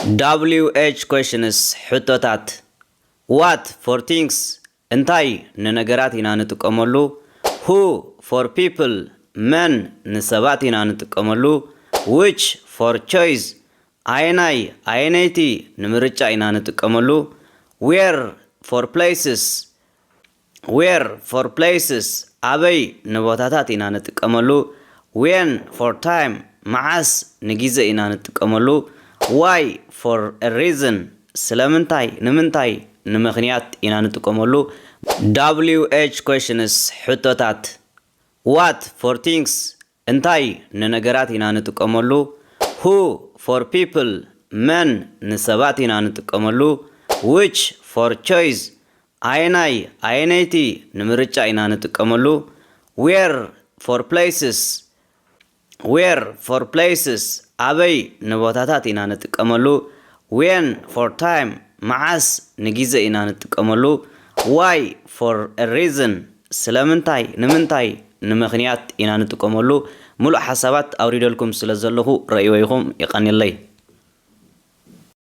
WH questions حتوتات What for things እንታይ ንነገራት ኢና ንጥቀመሉ Who for people men ንሰባት ኢና ንጥቀመሉ Which for choice አይናይ አይነይቲ ንምርጫ ኢና ንጥቀመሉ Where for places አበይ ንቦታታት ኢና ንጥቀመሉ When for time መዓስ ንጊዜ ኢና ንጥቀመሉ Why for a reason ስለምንታይ ንምንታይ ንምኽንያት ኢና ንጥቀመሉ WH questions ሕቶታት What for things እንታይ ንነገራት ኢና ንጥቀመሉ Who for people men ንሰባት ኢና ንጥቀመሉ Which for choice አይናይ አይነይቲ ንምርጫ ኢና ንጥቀመሉ Where for places አበይ ንቦታታት ኢና ንጥቀመሉ When for time መዓስ ንጊዜ ኢና ንጥቀመሉ Why for a reason ስለምንታይ ንምንታይ ንምኽንያት ኢና ንጥቀመሉ ሙሉእ ሓሳባት ኣውሪደልኩም ስለዘለኹ ረእይወይኹም ይቐኒለይ